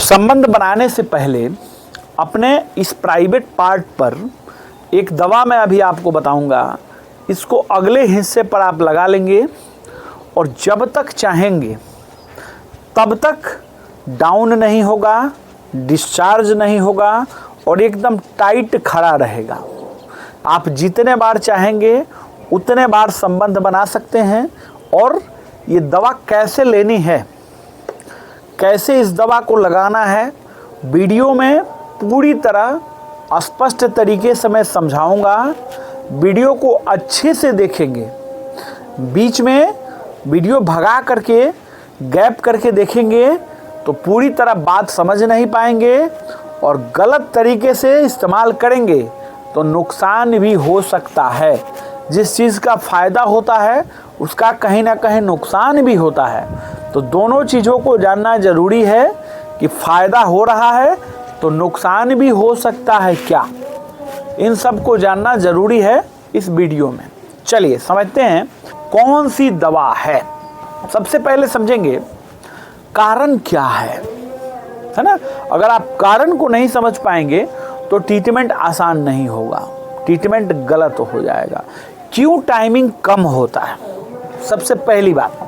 संबंध बनाने से पहले अपने इस प्राइवेट पार्ट पर एक दवा मैं अभी आपको बताऊंगा, इसको अगले हिस्से पर आप लगा लेंगे और जब तक चाहेंगे तब तक डाउन नहीं होगा, डिस्चार्ज नहीं होगा और एकदम टाइट खड़ा रहेगा। आप जितने बार चाहेंगे उतने बार संबंध बना सकते हैं। और ये दवा कैसे लेनी है, कैसे इस दवा को लगाना है, वीडियो में पूरी तरह स्पष्ट तरीके से मैं समझाऊंगा। वीडियो को अच्छे से देखेंगे, बीच में वीडियो भगा करके गैप करके देखेंगे तो पूरी तरह बात समझ नहीं पाएंगे और गलत तरीके से इस्तेमाल करेंगे तो नुकसान भी हो सकता है। जिस चीज़ का फ़ायदा होता है उसका कहीं ना कहीं नुकसान भी होता है। तो दोनों चीज़ों को जानना ज़रूरी है कि फ़ायदा हो रहा है तो नुकसान भी हो सकता है क्या, इन सब को जानना ज़रूरी है इस वीडियो में। चलिए समझते हैं कौन सी दवा है। सबसे पहले समझेंगे कारण क्या है ना। अगर आप कारण को नहीं समझ पाएंगे तो ट्रीटमेंट आसान नहीं होगा, ट्रीटमेंट गलत हो जाएगा। क्यों टाइमिंग कम होता है, सबसे पहली बात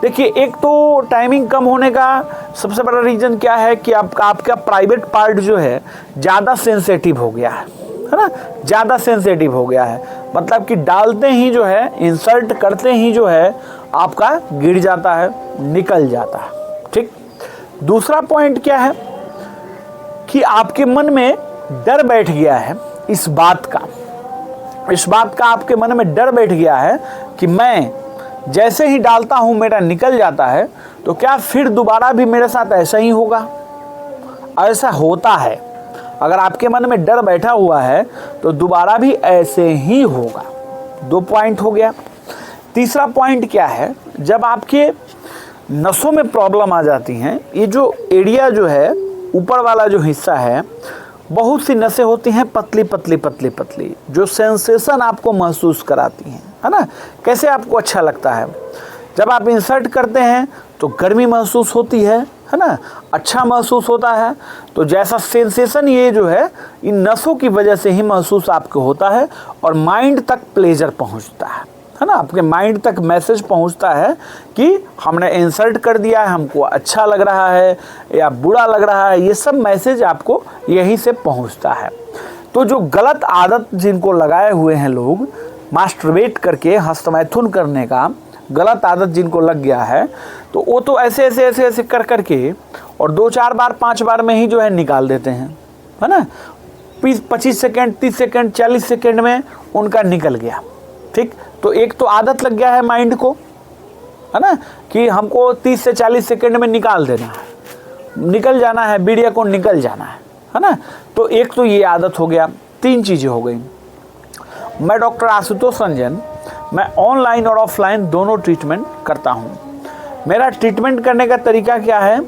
देखिए। एक तो टाइमिंग कम होने का सबसे बड़ा रीज़न क्या है कि आपका प्राइवेट पार्ट जो है ज़्यादा सेंसिटिव हो गया है ना, ज़्यादा सेंसिटिव हो गया है। मतलब कि डालते ही जो है, इंसर्ट करते ही जो है आपका गिर जाता है, निकल जाता है। ठीक। दूसरा पॉइंट क्या है कि आपके मन में डर बैठ गया है इस बात का आपके मन में डर बैठ गया है कि मैं जैसे ही डालता हूं मेरा निकल जाता है, तो क्या फिर दोबारा भी मेरे साथ ऐसा ही होगा। ऐसा होता है, अगर आपके मन में डर बैठा हुआ है तो दोबारा भी ऐसे ही होगा। 2 पॉइंट हो गया। तीसरा पॉइंट क्या है, जब आपके नसों में प्रॉब्लम आ जाती हैं, ये जो एरिया जो है ऊपर वाला जो हिस्सा है, बहुत सी नसें होती हैं पतली पतली पतली पतली, जो सेंसेशन आपको महसूस कराती हैं, है ना। कैसे आपको अच्छा लगता है जब आप इंसर्ट करते हैं तो गर्मी महसूस होती है ना, अच्छा महसूस होता है। तो जैसा सेंसेशन ये जो है इन नसों की वजह से ही महसूस आपको होता है और माइंड तक प्लेजर पहुंचता है ना। आपके माइंड तक मैसेज पहुंचता है कि हमने इंसर्ट कर दिया है, हमको अच्छा लग रहा है या बुरा लग रहा है, ये सब मैसेज आपको यहीं से पहुंचता है। तो जो गलत आदत जिनको लगाए हुए हैं लोग, मास्टरबेट करके हस्तमैथुन करने का गलत आदत जिनको लग गया है, तो वो तो ऐसे ऐसे ऐसे ऐसे कर करके और 2-4 बार 5 बार में ही जो है निकाल देते हैं, है ना। 25 सेकेंड 30 सेकेंड 40 सेकेंड में उनका निकल गया। ठीक। तो एक तो आदत लग गया है माइंड को, है ना, कि हमको 30 से 40 सेकेंड में निकाल देना है, निकल जाना है, वीडियो को निकल जाना है ना। तो एक तो ये आदत हो गया। 3 चीज़ें हो गई। मैं डॉक्टर आशुतोष रंजन, मैं ऑनलाइन और ऑफलाइन दोनों ट्रीटमेंट करता हूँ। मेरा ट्रीटमेंट करने का तरीका क्या है,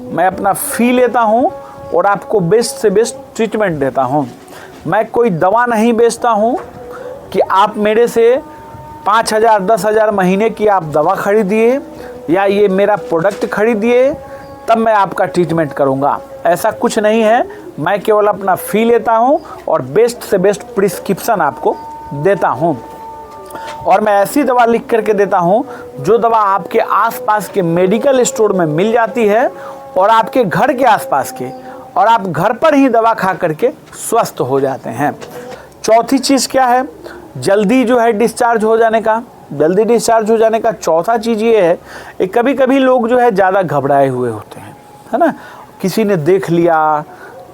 मैं अपना फ़ी लेता हूँ और आपको बेस्ट से बेस्ट ट्रीटमेंट देता हूँ। मैं कोई दवा नहीं बेचता हूँ कि आप मेरे से 5,000 10,000 महीने की आप दवा खरीदिए या ये मेरा प्रोडक्ट खरीदिए तब मैं आपका ट्रीटमेंट करूँगा। ऐसा कुछ नहीं है। मैं केवल अपना फ़ी लेता हूँ और बेस्ट से बेस्ट प्रिस्क्रिप्शन आपको देता हूँ और मैं ऐसी दवा लिख करके देता हूँ जो दवा आपके आसपास के मेडिकल स्टोर में मिल जाती है और आपके घर के आसपास के, और आप घर पर ही दवा खा करके स्वस्थ हो जाते हैं। चौथी चीज़ क्या है, जल्दी जो है डिस्चार्ज हो जाने का। जल्दी डिस्चार्ज हो जाने का चौथा चीज़ ये है कि कभी कभी लोग जो है ज़्यादा घबराए हुए होते हैं, है ना। किसी ने देख लिया,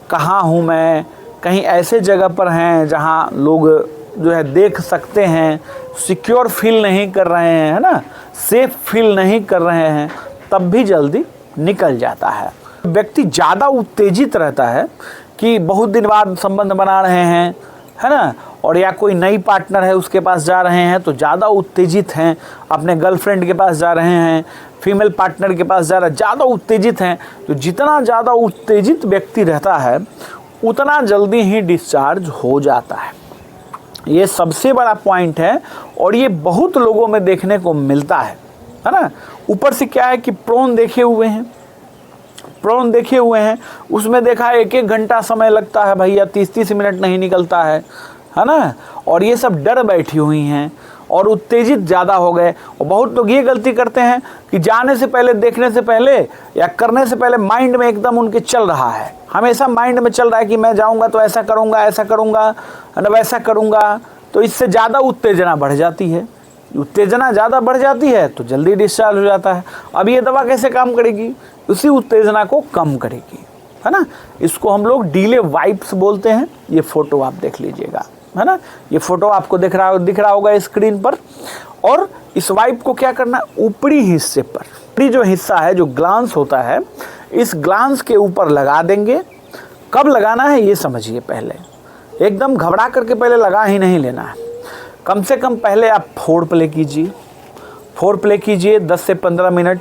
कहाँ हूँ मैं, कहीं ऐसे जगह पर हैं जहाँ लोग जो है देख सकते हैं, सिक्योर फील नहीं कर रहे हैं, है ना, सेफ फील नहीं कर रहे हैं, तब भी जल्दी निकल जाता है। व्यक्ति ज़्यादा उत्तेजित रहता है कि बहुत दिन बाद संबंध बना रहे हैं, है ना, और या कोई नई पार्टनर है उसके पास जा रहे हैं तो ज़्यादा उत्तेजित हैं, अपने गर्लफ्रेंड के पास जा रहे हैं, फीमेल पार्टनर के पास जा रहे हैं, ज़्यादा उत्तेजित हैं। तो जितना ज़्यादा उत्तेजित व्यक्ति रहता है उतना जल्दी ही डिस्चार्ज हो जाता है। ये सबसे बड़ा पॉइंट है और ये बहुत लोगों में देखने को मिलता है ना। ऊपर से क्या है कि प्रोन देखे हुए हैं, प्रॉन देखे हुए हैं, उसमें देखा 1-1 घंटा समय लगता है भैया, 30-30 मिनट नहीं निकलता है ना। और ये सब डर बैठी हुई हैं और उत्तेजित ज़्यादा हो गए। और बहुत लोग ये गलती करते हैं कि जाने से पहले, देखने से पहले या करने से पहले माइंड में एकदम उनके चल रहा है, हमेशा माइंड में चल रहा है कि मैं जाऊंगा तो ऐसा करूंगा वैसा करूंगा। तो इससे ज़्यादा उत्तेजना बढ़ जाती है। उत्तेजना ज़्यादा बढ़ जाती है तो जल्दी डिस्चार्ज हो जाता है। अब ये दवा कैसे काम करेगी? उसी उत्तेजना को कम करेगी, है ना। इसको हम लोग डिले वाइप्स बोलते हैं। ये फोटो आप देख लीजिएगा, है ना। ये फोटो आपको दिख रहा होगा स्क्रीन पर। और इस वाइप को क्या करना, ऊपरी हिस्से पर, ऊपरी जो हिस्सा है, जो ग्लांस होता है, इस ग्लांस के ऊपर लगा देंगे। कब लगाना है ये समझिए। पहले एकदम घबरा करके पहले लगा ही नहीं लेना है। कम से कम पहले आप 4 प्ले कीजिए 10 से 15 मिनट,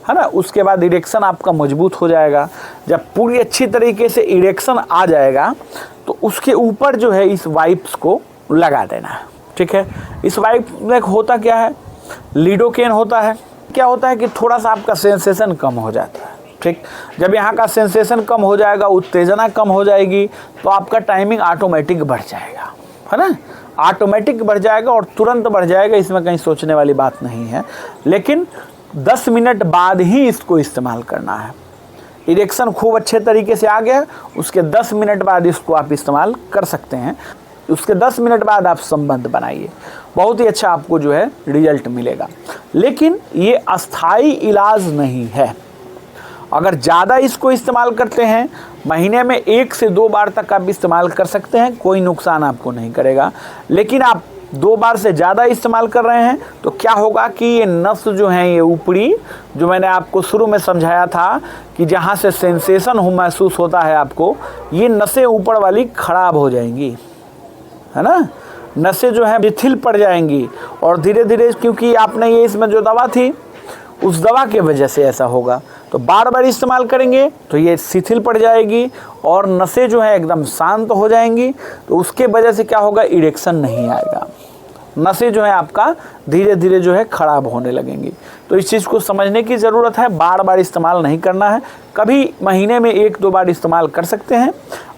है ना। उसके बाद इरेक्शन आपका मजबूत हो जाएगा। जब पूरी अच्छी तरीके से इरेक्शन आ जाएगा तो उसके ऊपर जो है इस वाइप्स को लगा देना है, ठीक है। इस वाइप में होता क्या है, लिडोकेन होता है। क्या होता है कि थोड़ा सा आपका सेंसेशन कम हो जाता है, ठीक। जब यहाँ का सेंसेशन कम हो जाएगा, उत्तेजना कम हो जाएगी, तो आपका टाइमिंग ऑटोमेटिक बढ़ जाएगा, है ना। ऑटोमेटिक बढ़ जाएगा और तुरंत बढ़ जाएगा, इसमें कहीं सोचने वाली बात नहीं है। लेकिन 10 मिनट बाद ही इसको इस्तेमाल करना है। इरेक्शन खूब अच्छे तरीके से आ गया, उसके 10 मिनट बाद इसको आप इस्तेमाल कर सकते हैं। उसके 10 मिनट बाद आप संबंध बनाइए, बहुत ही अच्छा आपको जो है रिजल्ट मिलेगा। लेकिन ये अस्थाई इलाज नहीं है। अगर ज़्यादा इसको इस्तेमाल करते हैं, महीने में 1 से 2 बार तक आप इस्तेमाल कर सकते हैं, कोई नुकसान आपको नहीं करेगा। लेकिन आप 2 बार से ज़्यादा इस्तेमाल कर रहे हैं तो क्या होगा कि ये नस जो है, ये ऊपरी, जो मैंने आपको शुरू में समझाया था कि जहाँ से सेंसेशन महसूस होता है आपको, ये नसें ऊपर वाली खराब हो जाएंगी, है ना। नसें जो है शिथिल पड़ जाएंगी और धीरे धीरे, क्योंकि आपने ये इसमें जो दवा थी उस दवा के वजह से ऐसा होगा। तो बार बार इस्तेमाल करेंगे तो ये शिथिल पड़ जाएगी और नसें जो है एकदम शांत हो जाएंगी। तो उसके वजह से क्या होगा, इरेक्शन नहीं आएगा, नसें जो है आपका धीरे धीरे जो है ख़राब होने लगेंगी। तो इस चीज़ को समझने की ज़रूरत है। बार बार इस्तेमाल नहीं करना है, कभी महीने में 1-2 बार इस्तेमाल कर सकते हैं।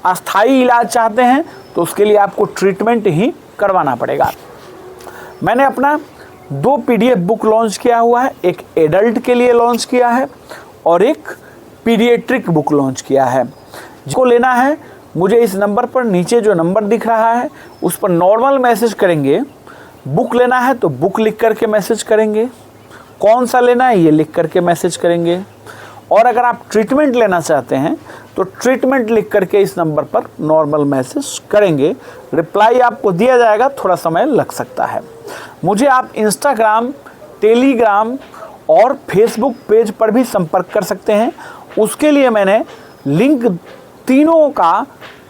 अस्थाई इलाज चाहते हैं तो उसके लिए आपको ट्रीटमेंट ही करवाना पड़ेगा। मैंने अपना 2 PDF बुक लॉन्च किया हुआ है, एक एडल्ट के लिए लॉन्च किया है और एक पीडियाट्रिक बुक लॉन्च किया है। जिसको लेना है मुझे इस नंबर पर, नीचे जो नंबर दिख रहा है उस पर नॉर्मल मैसेज करेंगे। बुक लेना है तो बुक लिख करके मैसेज करेंगे, कौन सा लेना है ये लिख करके मैसेज करेंगे। और अगर आप ट्रीटमेंट लेना चाहते हैं तो ट्रीटमेंट लिख करके इस नंबर पर नॉर्मल मैसेज करेंगे। रिप्लाई आपको दिया जाएगा, थोड़ा समय लग सकता है। मुझे आप इंस्टाग्राम, टेलीग्राम और फेसबुक पेज पर भी संपर्क कर सकते हैं। उसके लिए मैंने लिंक तीनों का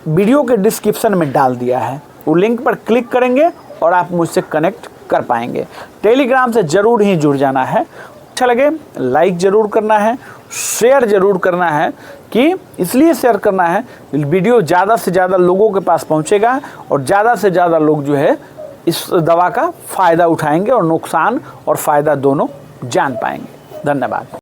वीडियो के डिस्क्रिप्शन में डाल दिया है। वो लिंक पर क्लिक करेंगे और आप मुझसे कनेक्ट कर पाएंगे। टेलीग्राम से ज़रूर ही जुड़ जाना है। अच्छा लगे लाइक ज़रूर करना है, शेयर ज़रूर करना है। कि इसलिए शेयर करना है, वीडियो ज़्यादा से ज़्यादा लोगों के पास पहुंचेगा और ज़्यादा से ज़्यादा लोग जो है इस दवा का फ़ायदा उठाएंगे और नुकसान और फ़ायदा दोनों जान पाएंगे। धन्यवाद।